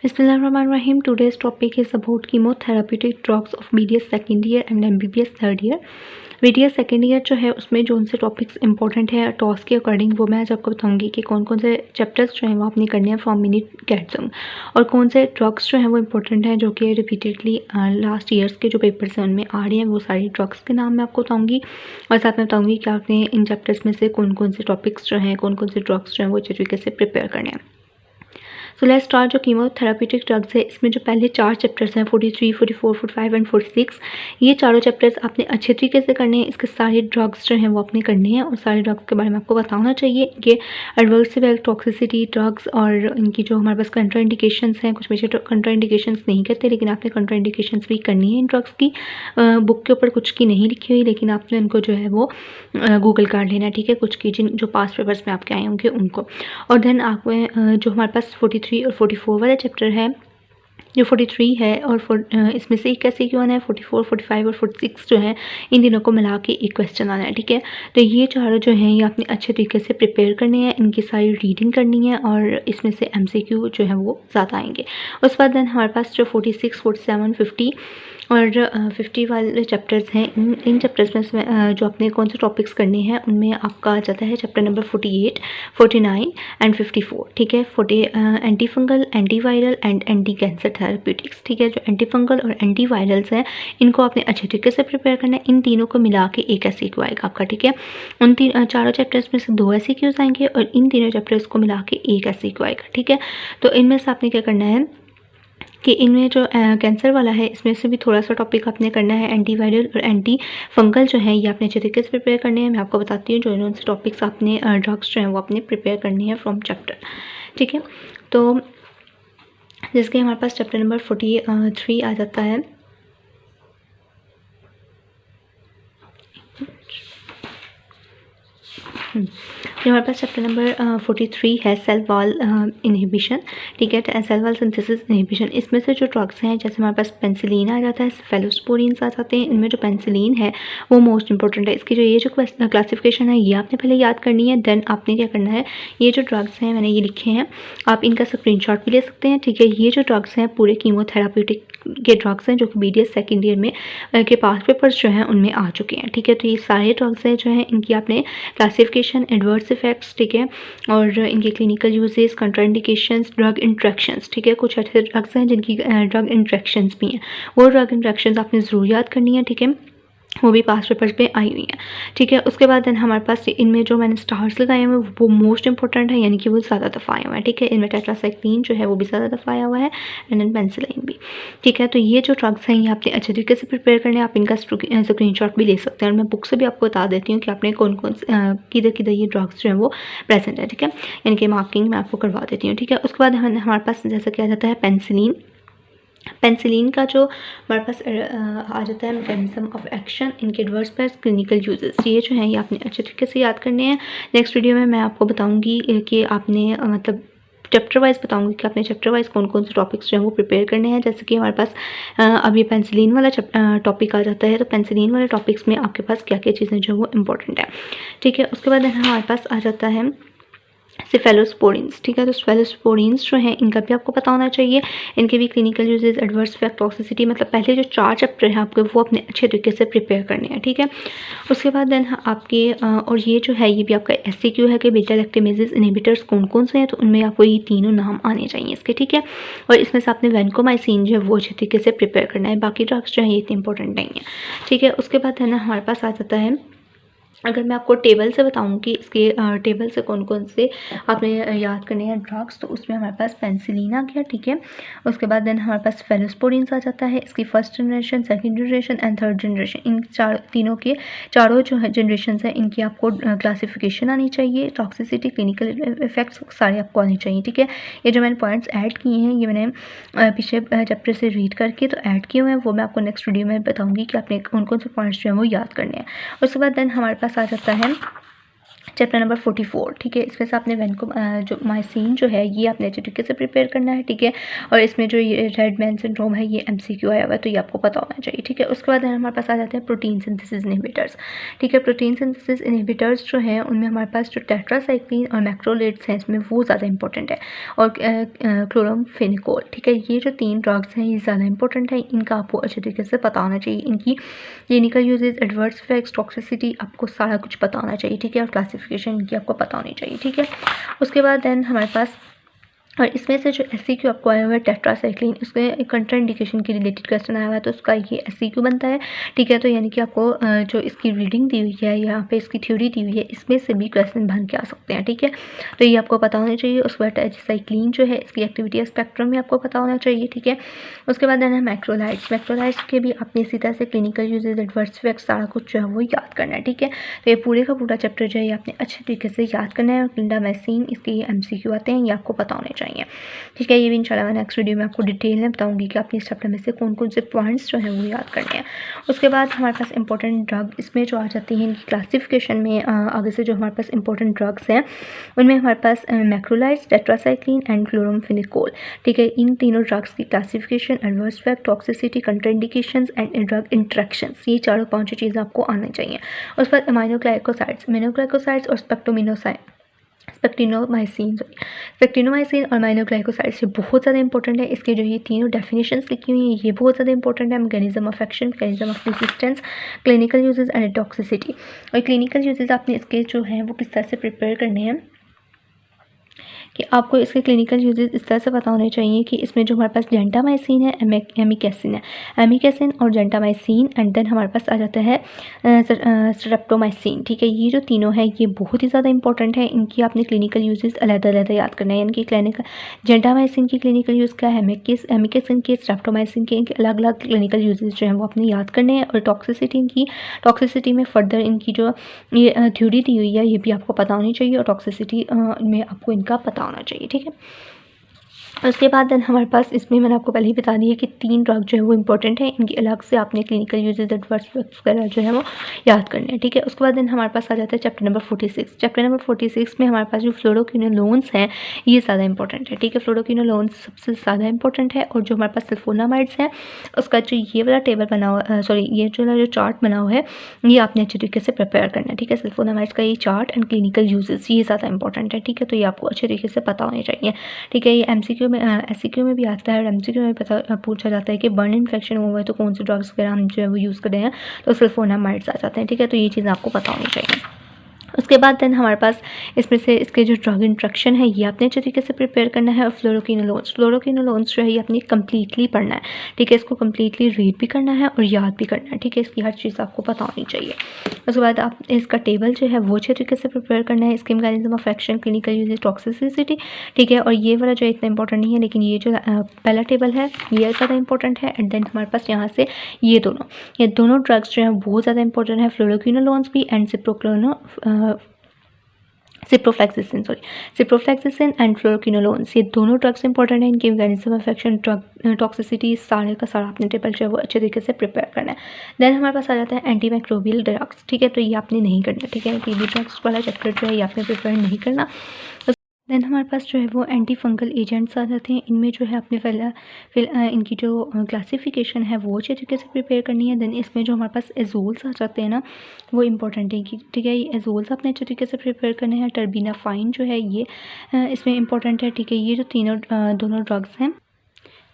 Bismillahirrahmanirrahim. Today's topic is about chemotherapeutic drugs of BDS second year and MBBS third year. BDS second year जो है उसमें जो उनसे topics important है toss के अकॉर्डिंग वो मैं आज आपको बताऊंगी कि कौन कौन से चैप्टर्स जो हैं वो आपने करने हैं फ्रॉम मिनट कैट्सम और कौन से ड्रग्स जो हैं वो इंपॉर्टेंट हैं जो कि रिपीटेडली लास्ट ईयर्स के जो पेपर्स हैं उनमें आ रहे हैं। वो सारी ड्रग्स के नाम मैं आपको बताऊँगी और साथ में बताऊँगी कि आपने इन चैप्टर्स में से कौन कौन से टॉपिक्स जो हैं कौन कौन से ड्रग्स जो हैं वो अच्छे तरीके से प्रिपेयर करने हैं। So let's start. जो कीमोथेराप्यूटिक ड्रग्स है इसमें जो पहले 4 चैप्टर्स हैं 43, 44, 45 एंड 46, ये चारों चैप्टर्स आपने अच्छे तरीके से करने हैं। इसके सारे ड्रग्स जो हैं वो आपने करने हैं और सारे ड्रग्स के बारे में आपको बताना चाहिए कि एडवर्स इफेक्ट, टॉक्सिसिटी, ड्रग्स और इनकी जो हमारे पास कंट्रा इंडिकेशंस हैं। कुछ बच्चे कंट्रा इंडिकेशंस नहीं करते लेकिन आपने कंट्रा इंडिकेशंस भी करनी है इन ड्रग्स की। बुक के ऊपर कुछ की नहीं लिखी हुई लेकिन आपने उनको जो है वो गूगल कर लेना, ठीक है, कुछ की जिन जो पास पेपर्स में आपके आए होंगे उनको। और देन आप जो हमारे पास 43 और 44 वाला चैप्टर है, जो 43 है और इसमें से एक कैसे क्यों आना है, 44, 45 और 46 जो है इन तीनों को मिला के एक क्वेश्चन आना है, ठीक है। तो ये चारों जो हैं ये आपने अच्छे तरीके से प्रिपेयर करने हैं, इनकी सारी रीडिंग करनी है और इसमें से MCQ जो है वो ज़्यादा आएंगे। उसके बाद देन हमारे पास जो 46, 47, 50 और 50 वाले चैप्टर्स हैं, इन चैप्टर्स में जो अपने कौन से टॉपिक्स करने हैं उनमें आपका आ जाता है चैप्टर नंबर 48, 49 एंड 54, ठीक है। 40 anti fungal, anti viral and anti cancer therapeutics, ठीक है। जो एंटी फंगल और एंटी वायरल्स हैं इनको आपने अच्छे तरीके से प्रिपेयर करना है। इन तीनों को मिला के एक SCQ आएगा आपका, ठीक है। उन चारों चैप्टर्स में से 2 SCQs आएंगे और इन तीनों चैप्टर्स को मिला के एक SCQ आएगा, ठीक है। तो इनमें से आपने क्या करना है कि इनमें जो कैंसर वाला है इसमें से भी थोड़ा सा टॉपिक आपने करना है। एंटी वायरल और एंटी फंगल जो है ये आपने अच्छे तरीके से प्रिपेयर करने हैं। मैं आपको बताती हूँ जो इन्होंने से टॉपिक्स आपने ड्रग्स जो हैं वो आपने प्रिपेयर करनी है फ्रॉम चैप्टर, ठीक है। तो जिसके हमारे पास चैप्टर नंबर 43 आ जाता है। जो हमारे पास चैप्टर नंबर 43 है सेल वॉल इनहिबिशन, ठीक है, सेल वॉल सिंथेसिस इनहिबिशन। इसमें से जो ड्रग्स हैं जैसे हमारे पास पेंसिलिन आ जाता है, सेफेलोस्पोरिन्स आ जाते हैं। इनमें जो पेंसिलिन है वो मोस्ट इंपॉर्टेंट है। इसकी जो ये जो क्लासिफिकेशन है ये आपने पहले याद करनी है। देन आपने क्या करना है, ये जो ड्रग्स हैं मैंने ये लिखे हैं, आप इनका स्क्रीनशॉट भी ले सकते हैं, ठीक है। ये जो ड्रग्स हैं पूरे कीमोथेराप्यूटिक के ड्रग्स हैं जो कि BDS सेकेंड ईयर में के पास पेपर्स जो हैं उनमें आ चुके हैं, ठीक है। तो ये सारे ड्रग्स हैं जो हैं इनकी आपने क्लासिफिकेशन, एडवर्स इफेक्ट्स, ठीक है, और इनके क्लिनिकल यूजेस, कंट्राइंडिकेशंस, ड्रग इंट्रैक्शंस, ठीक है। कुछ ऐसे ड्रग्स हैं जिनकी ड्रग इंट्रैक्शंस भी हैं, वो ड्रग इंट्रैक्शंस आपने ज़रूर याद करनी है, ठीक है, वो भी पास पेपर्स पे आई हुई हैं, ठीक है। उसके बाद देन हमारे पास इनमें जो मैंने स्टार्स लगाए हुए हैं वो मोस्ट इंपॉर्टेंट है, यानी कि वो ज़्यादा दफ़ा आए हुए हैं, ठीक है। इनमें टेट्रासाइक्लिन जो है वो भी ज़्यादा दफ़ा आया हुआ है एंड देन पेंसिलिन भी, ठीक है। तो ये जो ड्रग्स हैं ये आपने अच्छे तरीके से प्रिपेयर करने हैं। आप इनका स्क्रीनशॉट भी ले सकते हैं और मैं बुक से भी आपको बता देती हूँ कि आपने कौन कौन किधर किधर ये ड्रग्स जो है वो प्रेजेंट है, ठीक है। यानी कि मार्किंग मैं आपको करवा देती हूँ, ठीक है। उसके बाद हमारे पास जैसा क्या जाता है पेंसिलिन। पेंसिलिन का जो हमारे पास आ जाता है मैकेनिज्म ऑफ एक्शन, इनके एडवर्स पर क्लिनिकल यूजेस, ये जो हैं ये आपने अच्छे तरीके से याद करने हैं। नेक्स्ट वीडियो में मैं आपको बताऊंगी कि आपने मतलब चैप्टर वाइज बताऊंगी कि आपने चैप्टर वाइज कौन कौन से टॉपिक्स जो हैं वो प्रिपेयर करने हैं। जैसे कि हमारे पास अब ये पेंसिलिन वाला टॉपिक आ जाता है, तो पेंसिलिन वाले टॉपिक्स में आपके पास क्या क्या चीज़ें जो है वो इंपॉर्टेंट है, ठीक है। उसके बाद हमारे पास आ जाता है सेफेलोस्पोरिन्स, ठीक है। तो सेफेलोस्पोरिन्स जो हैं इनका भी आपको पता होना चाहिए, इनके भी clinical uses, adverse effect, toxicity, मतलब पहले जो 4 चैप्टर हैं आपके वो अपने अच्छे तरीके से प्रिपेयर करने हैं, ठीक है। उसके बाद देन आपके और ये जो है ये भी आपका SCQ है कि बीटा लैक्टेमेजेस इनहिबिटर्स कौन कौन से हैं, तो उनमें आपको ये तीनों नाम आने चाहिए इसके, ठीक है। और इसमें से आपने वैनकोमाइसिन जो है वो अच्छे तरीके से प्रिपेयर करना है। बाकी ड्रग्स जो हैं ये इतने इंपॉर्टेंट नहीं है, ठीक है। उसके बाद है ना हमारे पास आ जाता है, अगर मैं आपको टेबल से बताऊं कि इसके टेबल से कौन कौन से आपने याद करने हैं ड्रग्स, तो उसमें हमारे पास पेंसिलिन आ गया, ठीक है। उसके बाद देन हमारे पास फेलोस्पोरिन्स आ जाता है, इसकी first generation, second generation and third generation. इन तीनों के चारों जो है जनरेशन है इनकी आपको क्लासिफिकेशन आनी चाहिए, टॉक्सिसिटी, क्लिनिकल इफेक्ट्स सारे आपको आनी चाहिए, ठीक है। ये जो मैंने पॉइंट्स ऐड किए हैं ये मैंने पिछले चैप्टर से रीड करके तो ऐड किए हुए हैं, वो मैं आपको नेक्स्ट वीडियो में बताऊँगी कि आपने कौन कौन से पॉइंट्स जो हैं वो याद करने हैं। उसके बाद देन हमारे पास आ जाता है चैप्टर नंबर 44, ठीक है। इसमें से आपने जो माइसिन जो है ये आपने अच्छे तरीके से प्रिपेयर करना है, ठीक है। और इसमें जो ये रेड मैन सिंड्रोम है ये MCQ आया हुआ है, तो ये आपको पता होना चाहिए, ठीक है। उसके बाद हमारे पास आ जाते हैं प्रोटीन सिंथेसिस इनहिबिटर्स, ठीक है। प्रोटीन सिंथेसिस इनहिबिटर्स जो हैं उनमें हमारे पास जो टेट्रासाइक्लिन और मैक्रोलेट्स हैं इसमें वो ज़्यादा इंपॉर्टेंट है, और क्लोरामफेनिकोल, ठीक है। ये जो 3 ड्रग्स हैं ये ज़्यादा इंपॉर्टेंट है, इनका आपको अच्छे तरीके से पता होना चाहिए। इनकी clinical uses, adverse effects, toxicity आपको सारा कुछ पता होना चाहिए, ठीक है। और क्लासिफिकेशन इनकी आपको पता होनी चाहिए, ठीक है। उसके बाद देन हमारे पास, और इसमें से जो SCQ आपको आया हुआ है टेट्रासाइक्लिन, उसमें कंट्राइंडिकेशन की रिलेटेड क्वेश्चन आया हुआ है, तो उसका ये SCQ बनता है, ठीक है। तो यानी कि आपको जो इसकी रीडिंग दी हुई है, यहाँ पे इसकी थ्योरी दी हुई है, इसमें से भी क्वेश्चन बन के आ सकते हैं, ठीक है। तो ये आपको पता होना चाहिए। उसके बाद साइक्लिन जो है इसकी एक्टिविटी स्पेक्ट्रम में आपको पता होना चाहिए, ठीक है। उसके बाद है मैक्रोलाइट्स के भी आपने इसी तरह से क्लिनिकल यूजेज, एडवर्स इफेक्ट्स सारा कुछ जो है वो याद करना है, ठीक है। तो ये पूरे का पूरा चैप्टर जो है ये आपने अच्छे तरीके से याद करना है। और क्लिंडामेसिन इसके MCQ आते हैं, ये आपको पता होने चाहिए, ठीक है। ये भी इंशाल्लाह मैं नेक्स्ट वीडियो में आपको डिटेल में बताऊंगी कि आपने इस चैप्टर में से कौन कौन से पॉइंट्स जो हैं वो याद करने हैं। उसके बाद हमारे पास इंपॉर्टेंट ड्रग इसमें जो आ जाती हैं, इनकी क्लासिफिकेशन में आगे से जो हमारे पास इंपॉर्टेंट ड्रग्स हैं उनमें हमारे पास मैक्रोलाइड्स, टेट्रासाइक्लिन एंड क्लोरामफेनिकोल, ठीक है। इन तीनों ड्रग्स की classification, adverse effect, toxicity, contraindications and drug interactions, ये चारों 5 चीज़ें आपको आनी चाहिए। उसके बाद अमाइनोग्लाइकोसाइड्स और स्पेक्टिनोमाइसिन और माइनोग्लाइकोसाइड्स ये बहुत ज़्यादा इंपॉर्टेंट है। इसके जो ये तीनों डेफिनेशंस लिखी हुई हैं ये बहुत ज़्यादा इंपॉर्टेंट है। Mechanism of action, mechanism of resistance, clinical uses and toxicity. और क्लिनिकल यूजेस आपने इसके जो हैं वो किस तरह से प्रिपेयर करने हैं कि आपको इसके क्लिनिकल यूजेस इस तरह से पता होने चाहिए कि इसमें जो हमारे पास जेंटामाइसिन है, एमिकेसिन और जेंटामाइसिन, एंड देन हमारे पास आ जाता है स्ट्रेप्टोमाइसिन, ठीक है। ये जो तीनों है ये बहुत ही ज़्यादा इंपॉर्टेंट है। इनकी आपने क्लिनिकल यूजेस अलग-अलग याद करना है। यानी कि क्लिनिकल जेंटामाइसिन की क्लिनिकल यूज़ क्या है, एमिकेसिन के, स्ट्रेप्टोमाइसिन के, इनके अलग अलग क्लिनिकल यूजेस जो हैं वो आपने याद करने हैं। और टॉक्सिसिटी में फर्दर इनकी जो ये थ्योरी दी हुई है ये भी आपको पता होनी चाहिए, और टॉक्सिसिटी में आपको इनका पता होना चाहिए, ठीक है। उसके बाद देन हमारे पास इसमें मैंने आपको पहले ही बता दिया कि 3 ड्रग जो है वो इंपॉर्टेंट है, इनकी अलग से आपने क्लिनिकल यूजेज, एडवर्स इफेक्ट्स वगैरह जो है वो याद करने हैं, ठीक है। उसके बाद देन हमारे पास आ जाता है चैप्टर नंबर 46 में हमारे पास जो फ्लोरोक्विनोलोन्स हैं ये ज़्यादा इंपॉर्टेंट है, ठीक है। फ्लोरोक्विनोलोन्स सबसे ज़्यादा इंपॉर्टेंट है। और जो हमारे पास सल्फोनामाइड्स हैं उसका जो ये वाला टेबल बना हुआ, ये जो चार्ट बना हुआ है ये आपने अच्छे तरीके से प्रिपेयर करना है, ठीक है। सल्फोनामाइड्स का ये चार्ट एंड क्लिनिकल यूजेस ये ज़्यादा इंपॉर्टेंट है, ठीक है। तो ये आपको अच्छे तरीके से पता होने चाहिए, ठीक है। ये MCQ में SCQ में भी आता है, और MCQ में पूछा जाता है कि बर्न इन्फेक्शन हुआ है तो कौन से ड्रग्स वगैरह हम जो है वो यूज़ कर रहे हैं, तो सल्फोनामाइड्स आ जाते हैं, ठीक है। तो ये चीज़ आपको पता होनी चाहिए। उसके बाद देन हमारे पास इसमें से इसके जो ड्रग इंट्रैक्शन है ये आपने अच्छे तरीके से प्रिपेयर करना है। और फ्लोरोक्विनोलोन्स जो है ये आपने कम्प्लीटली पढ़ना है, ठीक है। इसको कम्प्लीटली रीड भी करना है और याद भी करना है, ठीक है। इसकी हर चीज़ आपको पता होनी चाहिए। उसके बाद आप इसका टेबल जो है वो अच्छे तरीके से प्रिपेयर करना है। इसके mechanism of action, clinical uses, toxicity, ठीक है। और ये वाला जो इतना इंपॉर्टेंट नहीं है, लेकिन ये जो पहला टेबल है ये ज़्यादा इंपॉर्टेंट है। एंड देन हमारे पास यहाँ से ये दोनों ड्रग्स जो हैं बहुत ज़्यादा इंपॉर्टेंट है, फ्लोरोक्विनोलोन्स भी एंड सिप्रोफ्लेक्सिसिन एंड फ्लोरोक्विनोलोन्स, ये दोनों ड्रग्स इंपॉर्टेंट है। इनके mechanism of action, drug toxicity, सारे का सारा अपने टेबल जो है वो अच्छे तरीके से प्रिपेयर करना है। देन हमारे पास आ जाता है एंटीमाइक्रोबियल ड्रग्स, ठीक है। तो ये आपने नहीं करना, ठीक है। TB ड्रग्स वाला चैप्टर जो है ये आपने प्रिपेयर नहीं करना। देन हमारे पास जो है वो एंटी फंगल एजेंट्स आ जाते हैं। इनमें जो है आपने इनकी जो क्लासिफिकेशन है वो अच्छे तरीके से प्रिपेयर करनी है। देन इसमें जो हमारे पास एजोल्स आ जाते हैं ना वो इंपॉर्टेंट है, ठीक है। ये एजोल्स आपने अच्छे तरीके से प्रिपेयर करने हैं। टर्बिनाफाइन जो है ये इसमें इंपॉर्टेंट है, ठीक है। ये जो दोनों ड्रग्स हैं,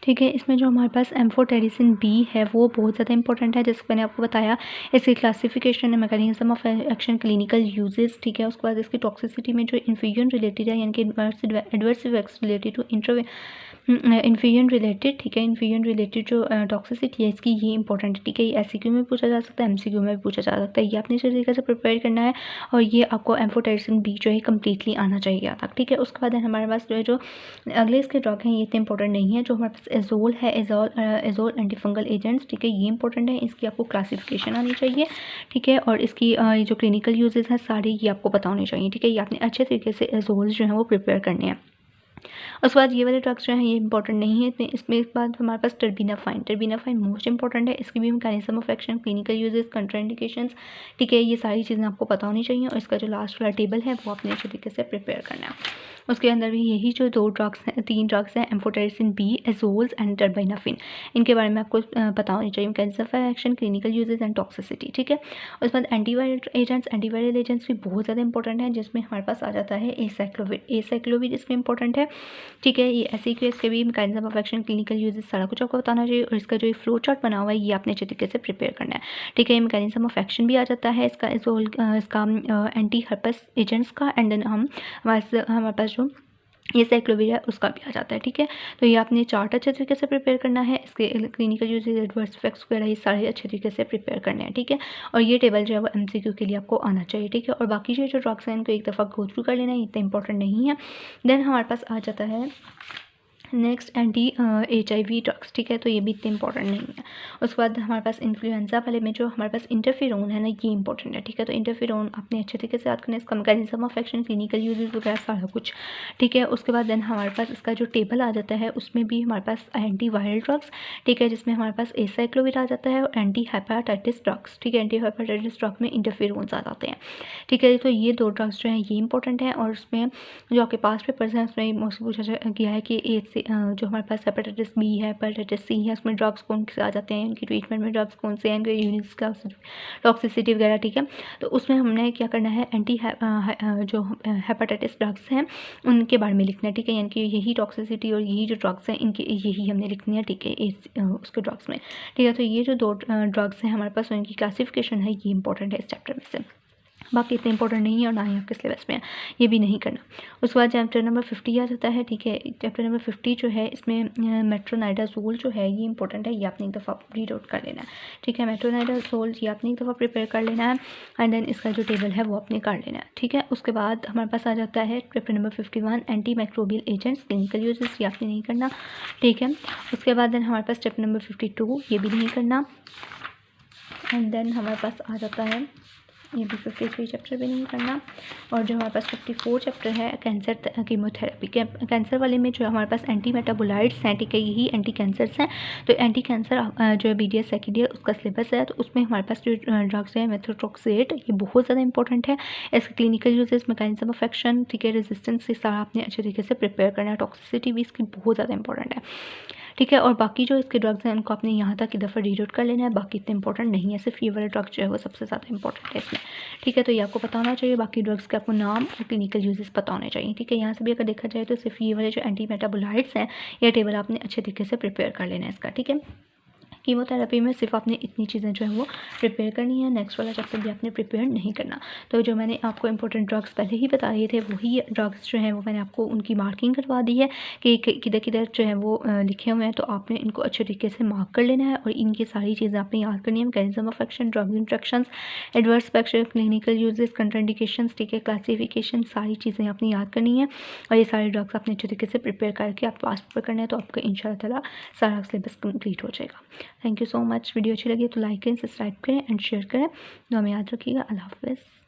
ठीक है। इसमें जो हमारे पास एम्फोटेरिसिन B है वो बहुत ज़्यादा इंपॉर्टेंट है, जैसे मैंने आपको बताया। इसकी क्लासिफिकेशन है, mechanism of action, clinical uses, ठीक है। उसके बाद इसकी टॉक्सिसिटी में जो इन्फ्यूजन रिलेटेड है, यानी कि adverse effects related to infusion related, ठीक है। इन्फ्यूजन रिलेटेड जो टॉक्सिसिटी है इसकी ये इंपॉर्टेंट है, ठीक है। ये SCQ में पूछा जा सकता है, MCQ में भी पूछा जा सकता है। ये आपने इस तरीके से प्रिपेयर करना है। और ये आपको एम्फोटेरिसिन B जो है कम्प्लीटली आना चाहिए यहाँ तक, ठीक है। उसके बाद हमारे पास जो अगले इसके ड्रग हैं ये इतने इंपॉर्टेंट नहीं है। जो हमारे पास एजोल है, एजोल एंटीफंगल एजेंट्स, ठीक है। ये इंपॉर्टेंट है, इसकी आपको क्लासिफिकेशन आनी चाहिए, ठीक है। और इसकी जो क्लिनिकल यूजेस हैं सारे ये आपको पता होने चाहिए, ठीक है। ये आपने अच्छे तरीके से एजोल्स जो हैं वो प्रिपेयर करने हैं। उसके बाद ये वाले ड्रग्स जो हैं ये इंपॉर्टेंट नहीं है इसमें इस बाद हमारे पास टर्बिनाफाइन मोस्ट इंपॉर्टेंट है। इसकी भी mechanism of action, clinical uses, contraindications, ठीक है, ये सारी चीज़ें आपको पता होनी चाहिए। और इसका जो लास्ट वाला टेबल है वो आपने अच्छे तरीके से प्रिपेयर करना है। उसके अंदर भी यही जो 3 ड्रग्स हैं, amphotericin B, azoles and terbinafine, इनके बारे में आपको पता होनी चाहिए, mechanism of action, clinical uses and toxicity, ठीक है। उसके बाद एंटीवायरल एजेंट्स भी बहुत ज़्यादा इंपॉर्टेंट है, जिसमें हमारे पास आ जाता है एसाइक्लोविर इसमें इंपॉर्टेंट है, ठीक है। ये ऐसे कि इसके भी mechanism of action, clinical uses सारा कुछ आपको बताना चाहिए। और इसका जो फ्लो चार्ट बना हुआ है ये आपने अच्छे तरीके से प्रिपेयर करना है, ठीक है। ये मैकेनिज्म ऑफ एक्शन भी आ जाता है इसका एंटी हर्पस एजेंट्स का, एंड देन हमारे पास जो ये साइक्लोविर है उसका भी आ जाता है, ठीक है। तो ये आपने चार्ट अच्छे तरीके से प्रिपेयर करना है, इसके क्लिनिकल यूजेस, एडवर्स इफेक्ट्स वगैरह ये सारे अच्छे तरीके से प्रिपेयर करने हैं, ठीक है। और ये टेबल जो है वो MCQ के लिए आपको आना चाहिए, ठीक है। और बाकी जो ड्रग्स हैं इनको एक दफ़ा गो थ्रू कर लेना है, इतना इंपॉर्टेंट नहीं है। देन हमारे पास आ जाता है नेक्स्ट HIV ड्रग्स, ठीक है। तो ये भी इतने इंपॉर्टेंट नहीं है। उसके बाद हमारे पास इन्फ्लुएंजा वाले में जो हमारे पास इंटरफेरोन है ना, ये इंपॉर्टेंट है, ठीक है। तो इंटरफेरोन आपने अच्छे तरीके से याद करना है, इसका mechanism of action, clinical uses वगैरह सारा कुछ, ठीक है। उसके बाद देन हमारे पास इसका जो टेबल आ जाता है उसमें भी हमारे पास एंटीवायरल ड्रग्स, ठीक है, जिसमें हमारे पास एसाइक्लोविर आ जाता है, और एंटी हेपेटाइटिस ड्रग्स, ठीक है। एंटी हेपेटाइटिस ड्रग में इंटरफेरोन्स आ जाते हैं, ठीक है। तो ये 2 ड्रग्स जो हैं ये इंपॉर्टेंट है। और उसमें जो आपके पास पेपर्स हैं उसमें मोस्टली पूछा गया है कि जो हमारे पास हेपेटाइटिस बी है, हेपेटाइटिस सी है, उसमें ड्रग्स कौन से आ जाते हैं, इनकी ट्रीटमेंट में ड्रग्स कौन से हैं, इनके यूनिट्स का टॉक्सिसिटी वगैरह, ठीक है। तो उसमें हमने क्या करना है, जो हेपेटाइटिस ड्रग्स हैं उनके बारे में लिखना है, ठीक है। यानी कि यही टॉक्सिसिटी और यही जो ड्रग्स हैं इनके यही हमने लिखनी है, ठीक है, उसके ड्रग्स में, ठीक है। तो ये जो 2 ड्रग्स हैं हमारे पास उनकी क्लासिफिकेशन है, ये इंपॉर्टेंट है इस चैप्टर में से। बाकी इतने इंपॉर्टेंट नहीं है और ना ही आपके सिलेबस में है, ये भी नहीं करना। उसके बाद चैप्टर नंबर 50 आ जाता है, ठीक है। चैप्टर नंबर 50 जो है इसमें मेट्रोनाइडाजोल जो है ये इंपॉर्टेंट है, ये आपने एक दफ़ा रीड आउट कर लेना है, ठीक है। मेट्रोनाइडाजोल ये आपने एक दफ़ा प्रिपेयर कर लेना है, एंड देन इसका जो टेबल है वो आपने कर लेना है, ठीक है। उसके बाद हमारे पास आ जाता है chapter number 51 anti microbial agents, clinical uses, ये आपने नहीं करना, ठीक है। उसके बाद देन हमारे पास चैप्टर नंबर 52 ये भी नहीं करना, एंड देन हमारे पास आ जाता है ये भी 53 चैप्टर भी नहीं करना। और जो हमारे पास 54 चैप्टर है कैंसर कीमोथेरेपी के, कैंसर वाले में जो हमारे पास एंटी मेटाबोलाइट्स हैं, ठीक है, यही एंटी कैंसर्स हैं। तो एंटी कैंसर जो है BDS सेकेंड ईयर उसका सिलेबस है, तो उसमें हमारे पास जो ड्रग्स है मेथोट्रेक्सेट, ये बहुत ज़्यादा इंपॉर्टेंट है। इसके clinical uses, mechanism of action, ठीक है, रेजिस्टेंस, ये सारा आपने अच्छे तरीके से प्रिपेयर करना है। टॉक्सिसिटी भी इसकी बहुत ज़्यादा इंपॉर्टेंट है, ठीक है। और बाकी जो इसके ड्रग्स हैं उनको आपने यहाँ तक एक दफ़ा रीड आउट कर लेना है, बाकी इतने इंपॉर्टेंट नहीं है, सिर्फ ये वाला ड्रग जो है वो सबसे ज़्यादा इंपॉर्टेंट है इसमें, ठीक है। तो ये आपको पता होना चाहिए, बाकी ड्रग्स के आपको नाम और क्लिनिकल यूजेस पता होने चाहिए, ठीक है। यहाँ से भी अगर देखा जाए तो सिर्फ ये वाले जो एंटी मेटाबोलाइट्स हैं ये टेबल आपने अच्छे तरीके से प्रिपेयर कर लेना है इसका, ठीक है। कीमोथेरेपी में सिर्फ आपने इतनी चीज़ें जो है वो प्रिपेयर करनी है, नेक्स्ट वाला चैप्टर भी आपने प्रिपेयर नहीं करना। तो जो मैंने आपको इंपॉर्टेंट ड्रग्स पहले ही बता दिए थे वही ड्रग्स जो हैं वो मैंने आपको उनकी मार्किंग करवा दी है कि किधर किधर जो है वो लिखे हुए हैं, तो आपने इनको अच्छे तरीके से मार्क कर लेना है। और इनकी सारी चीज़ें आपने याद करनी है, mechanism of action, drug interactions, adverse effects, clinical uses, contraindications, ठीक है, क्लासिफिकेशन, सारी चीज़ें आपने याद करनी है। और ये सारे ड्रग्स आपने अच्छे तरीके से प्रिपेयर करके आप पास पेपर करना है, तो आपका इंशाल्लाह ताला सारा सिलेबस कंप्लीट हो जाएगा। Thank you so much. Video अच्छी लगी तो लाइक करें, सब्सक्राइब करें एंड शेयर करें। दुआ में याद रखिएगा। अल्लाह हाफ़िज़।